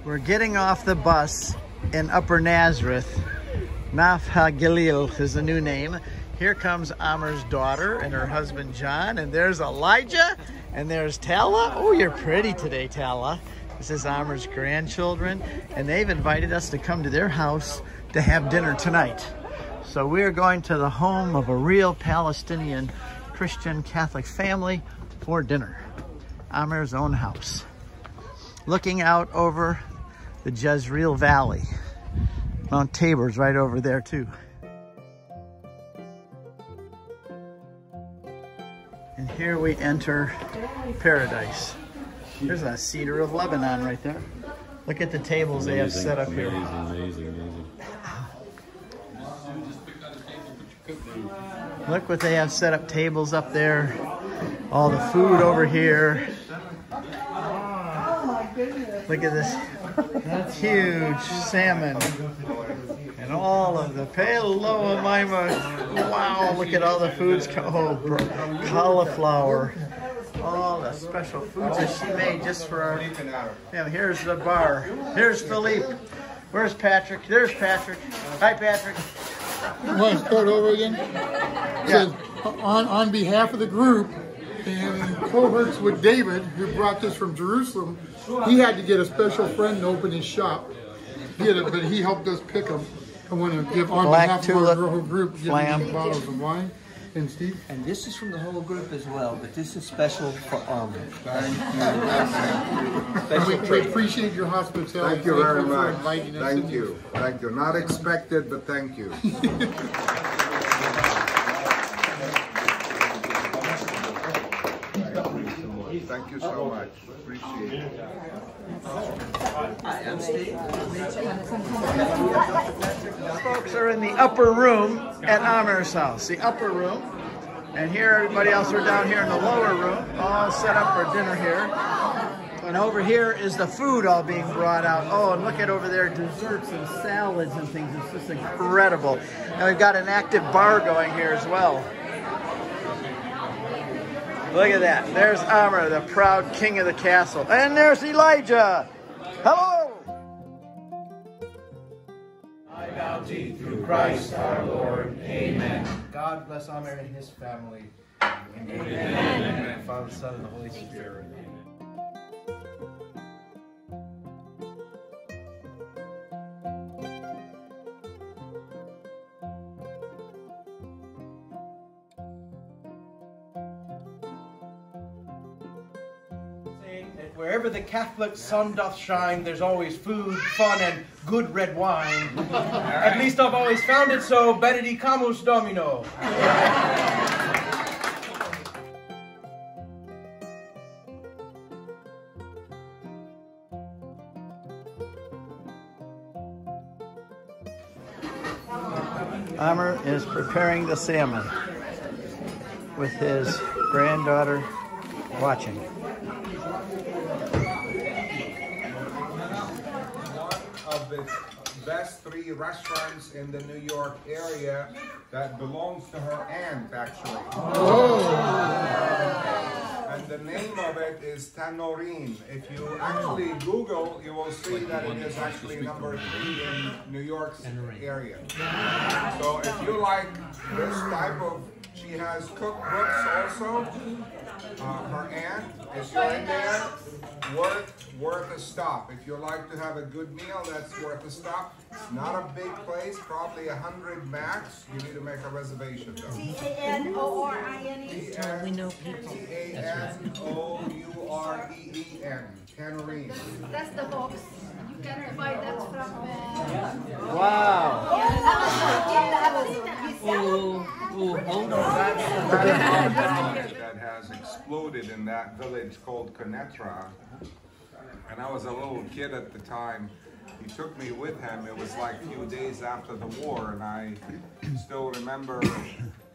We're getting off the bus in Upper Nazareth. Naf-ha-Galil is the new name. Here comes Amer's daughter and her husband John, and there's Elijah, and there's Tala. Oh, you're pretty today, Tala. This is Amer's grandchildren, and they've invited us to come to their house to have dinner tonight. So we're going to the home of a real Palestinian Christian Catholic family for dinner. Amer's own house. Looking out over the Jezreel Valley. Mount Tabor's right over there too. And here we enter paradise. There's a cedar of Lebanon right there. Look at the tables they have set up here. Amazing. Look what they have set up, tables up there. All the food over here. Look at this huge salmon. And all of the palo Omima. Wow, look at all the foods. Oh, cauliflower. All the special foods that she made just for our... Yeah, here's the bar. Here's Philippe. Where's Patrick? There's Patrick. Hi, Patrick. You want to start over again? Yeah. Says, on behalf of the group, and in cohorts with David, who brought this from Jerusalem, he had to get a special friend to open his shop. But he helped us pick them. I want to give on behalf of our whole group, give them bottles of wine. And Steve? And this is from the whole group as well, but this is special for Amer. We appreciate your hospitality. Thank you very for much. Inviting us. Thank you. Thank you. Not expected, but thank you. Thank you so much. Appreciate it. Hi, I'm Steve. Folks are in the upper room at Amer's house, the upper room. And here, everybody else are down here in the lower room, all set up for dinner here. And over here is the food all being brought out. Oh, and look at over there, desserts and salads and things. It's just incredible. And we've got an active bar going here as well. Look at that. There's Amer, the proud king of the castle. And there's Elijah. Hello. Thy bounty through Christ our Lord. Amen. God bless Amer and his family. Amen. Amen. Father, Son, and the Holy Spirit. Wherever the Catholic sun doth shine, there's always food, fun, and good red wine. At least I've always found it so. Benedicamus Domino. Amer is preparing the salmon with his granddaughter watching. Of the best 3 restaurants in the New York area that belongs to her aunt, actually. And the name of it is Tanorin. If you actually Google, you will see that it is actually number 3 in New York's area. So if you like this type of, she has cookbooks also. Her aunt, if you're in there, worth a stop. If you like to have a good meal, that's worth a stop. It's not a big place, probably 100 max. You need to make a reservation though. T-A-N-O-R-I-N-E. We know people. T-A-N-O-U-R-E-E-N. Tanorin. That's the box. You can buy that from... Wow. Hold on. That has exploded in that village called Conetra. And I was a little kid at the time. He took me with him. It was like a few days after the war, and I still remember,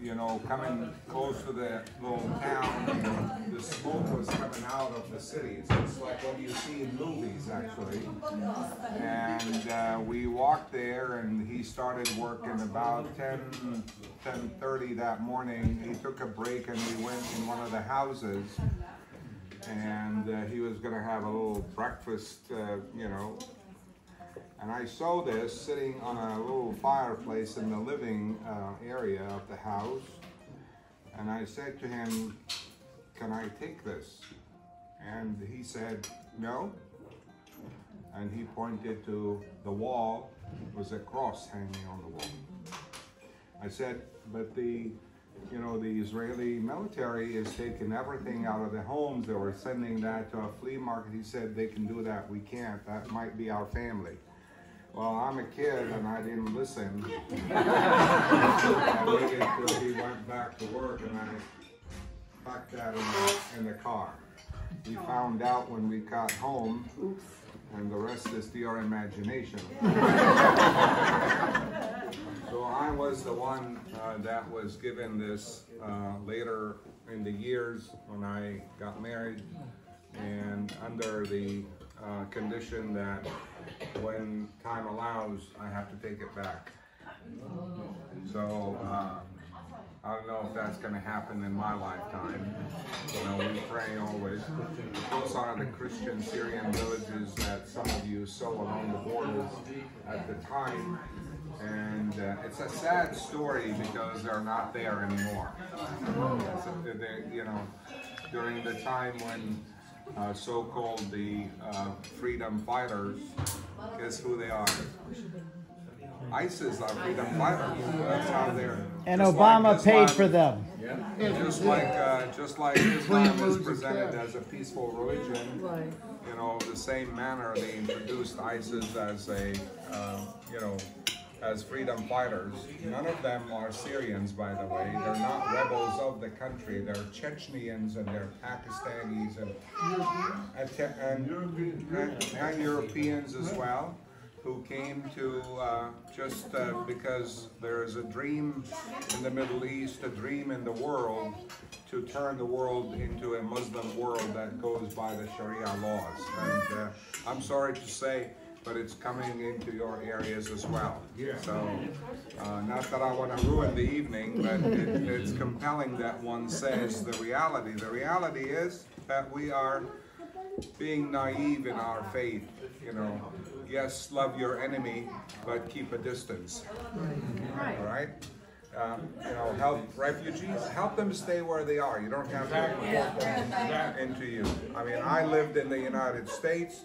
you know, coming close to the little town, and the smoke was coming out of the city. So it's like what you see in movies, actually. And we walked there, and he started working about 10:30 that morning. He took a break, and we went in one of the houses. And he was going to have a little breakfast, you know, And I saw this sitting on a little fireplace in the living area of the house. And I said to him, "Can I take this?" And he said, "No." And he pointed to the wall. It was a cross hanging on the wall. I said, "But the Israeli military is taking everything out of the homes. They were sending that to a flea market." He said, "They can do that. We can't. That might be our family." Well, I'm a kid and I didn't listen. I waited till he went back to work and I packed that in the car. We found out when we got home, and the rest is to your imagination. So I was the one that was given this later in the years when I got married, and under the condition that when time allows, I have to take it back. So I don't know if that's going to happen in my lifetime. We pray always. Those are the Christian Syrian villages that some of you saw along the borders at the time. And it's a sad story because they're not there anymore. During the time when so-called the freedom fighters, guess who they are? ISIS are freedom fighters. That's how they're. And Obama paid for them. Just like Islam is presented as a peaceful religion, the same manner they introduced ISIS as a, as freedom fighters. None of them are Syrians, by the way. They're not rebels of the country. They're Chechens and they're Pakistanis and Europeans as well, who came to just because there is a dream in the Middle East, a dream in the world, to turn the world into a Muslim world that goes by the Sharia laws. And I'm sorry to say, but it's coming into your areas as well. So, not that I want to ruin the evening, but it's compelling that one says the reality. The reality is that we are being naive in our faith, Yes, love your enemy, but keep a distance. All right? Help refugees, help them stay where they are. You don't have to import them into you. I mean, I lived in the United States.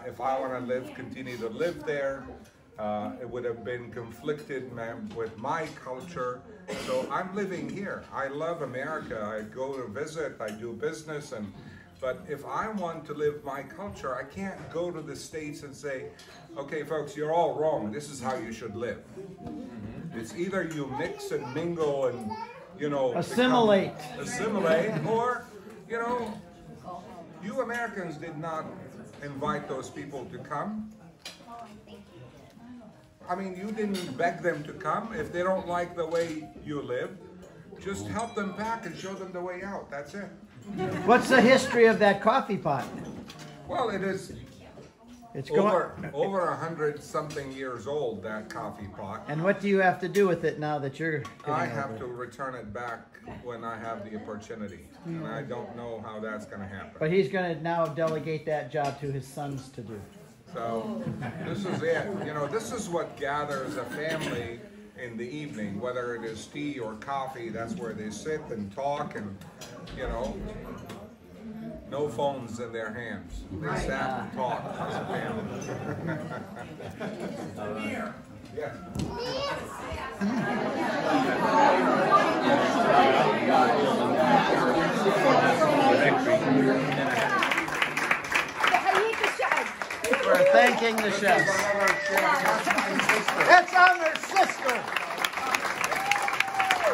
If I want to continue to live there, it would have been conflicted with my culture. So I'm living here. I love America. I go to visit, I do business, but if I want to live my culture, I can't go to the States and say, "Okay, folks, you're all wrong. This is how you should live." It's either you mix and mingle and, assimilate, or, you Americans did not invite those people to come. I mean, you didn't beg them to come. If they don't like the way you live, just help them back and show them the way out. That's it. What's the history of that coffee pot? Well, it's over 100-something years old, that coffee pot. And what do you have to do with it now that you're I have to return it back when I have the opportunity. And I don't know how that's going to happen. But he's going to now delegate that job to his sons to do. So this is it. This is what gathers a family in the evening, whether it is tea or coffee. That's where they sit and talk and, no phones in their hands. They sat and talked as a family. Yes. We're thanking the chefs. It's Amer's sister.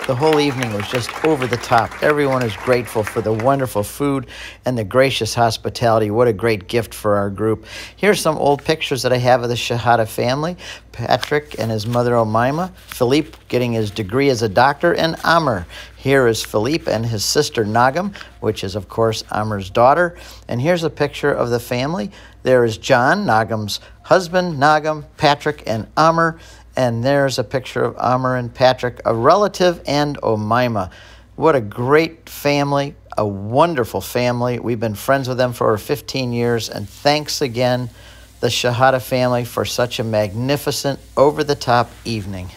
The whole evening was just over the top. Everyone is grateful for the wonderful food and the gracious hospitality. What a great gift for our group. Here's some old pictures that I have of the Shehadeh family. Patrick and his mother Omima. Philippe getting his degree as a doctor. And Amer. Here is Philippe and his sister Nahum, which is, of course, Amer's daughter. And here's a picture of the family. There is John, Nahum's husband, Nahum, Patrick, and Amer. And there's a picture of Amer and Patrick, a relative, and Omima. What a great family, a wonderful family. We've been friends with them for over 15 years. And thanks again the Shehadeh family for such a magnificent, over-the-top evening.